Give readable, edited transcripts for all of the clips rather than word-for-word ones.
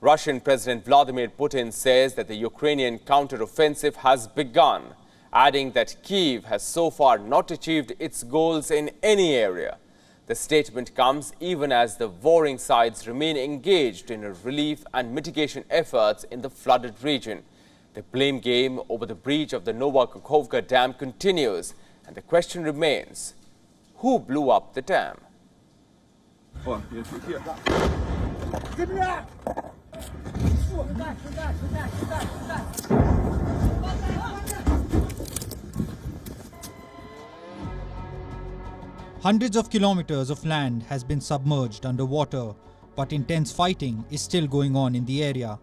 Russian President Vladimir Putin says that the Ukrainian counter-offensive has begun, adding that Kyiv has so far not achieved its goals in any area. The statement comes even as the warring sides remain engaged in relief and mitigation efforts in the flooded region. The blame game over the breach of the Kakhovka dam continues, and the question remains, who blew up the dam? Hundreds of kilometers of land has been submerged underwater, but intense fighting is still going on in the area.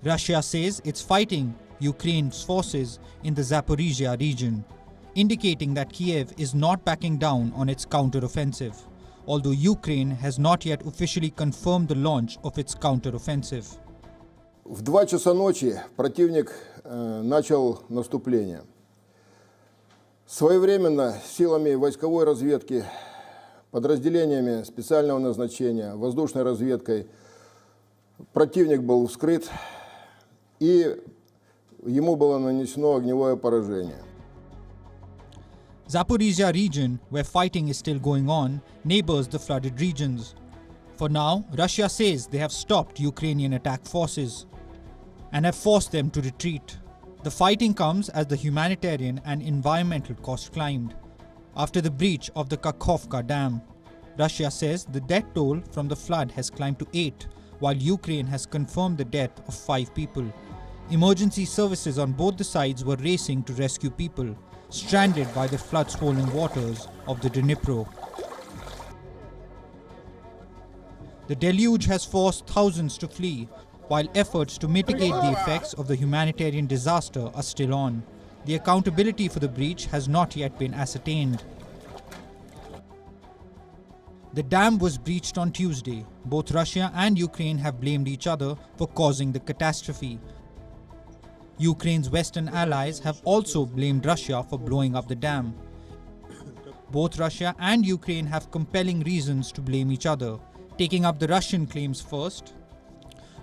Russia says it's fighting Ukraine's forces in the Zaporizhia region, indicating that Kiev is not backing down on its counter-offensive, although Ukraine has not yet officially confirmed the launch of its counter-offensive. В 2 часа ночи противник начал наступление. Своевременно силами войсковой разведки, подразделениями специального назначения, воздушной разведкой противник был вскрыт, и ему было нанесено огневое поражение. Zaporizhia region, where fighting is still going on, neighbors the flooded regions. For now, Russia says they have stopped Ukrainian attack forces and have forced them to retreat. The fighting comes as the humanitarian and environmental cost climbed. After the breach of the Kakhovka dam, Russia says the death toll from the flood has climbed to 8, while Ukraine has confirmed the death of 5 people. Emergency services on both the sides were racing to rescue people stranded by the flood-swollen waters of the Dnipro. The deluge has forced thousands to flee, while efforts to mitigate the effects of the humanitarian disaster are still on. The accountability for the breach has not yet been ascertained. The dam was breached on Tuesday. Both Russia and Ukraine have blamed each other for causing the catastrophe. Ukraine's Western allies have also blamed Russia for blowing up the dam. Both Russia and Ukraine have compelling reasons to blame each other. Taking up the Russian claims first,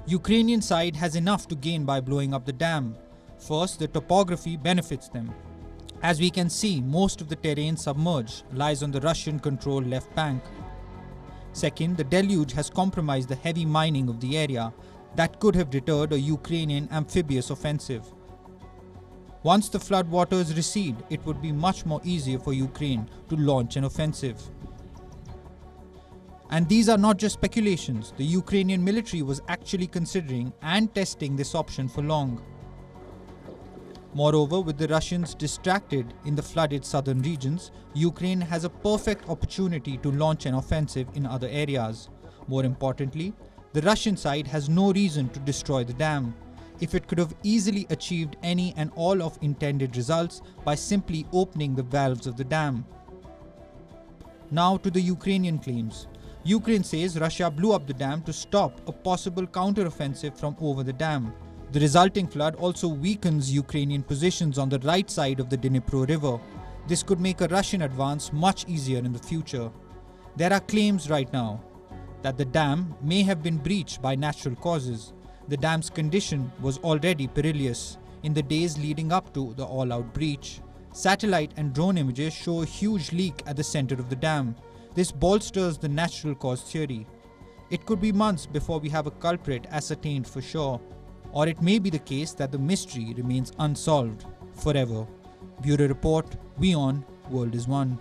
Ukrainian side has enough to gain by blowing up the dam. First, the topography benefits them. As we can see, most of the terrain submerged lies on the Russian-controlled left bank. Second, the deluge has compromised the heavy mining of the area that could have deterred a Ukrainian amphibious offensive. Once the floodwaters recede, it would be much more easier for Ukraine to launch an offensive. And these are not just speculations. The Ukrainian military was actually considering and testing this option for long. Moreover, with the Russians distracted in the flooded southern regions, Ukraine has a perfect opportunity to launch an offensive in other areas. More importantly, the Russian side has no reason to destroy the dam, if it could have easily achieved any and all of intended results by simply opening the valves of the dam. Now to the Ukrainian claims. Ukraine says Russia blew up the dam to stop a possible counter-offensive from over the dam. The resulting flood also weakens Ukrainian positions on the right side of the Dnipro River. This could make a Russian advance much easier in the future. There are claims right now that the dam may have been breached by natural causes. The dam's condition was already perilous in the days leading up to the all-out breach. Satellite and drone images show a huge leak at the center of the dam. This bolsters the natural cause theory. It could be months before we have a culprit ascertained for sure. Or it may be the case that the mystery remains unsolved forever. Bureau Report, WION World is One.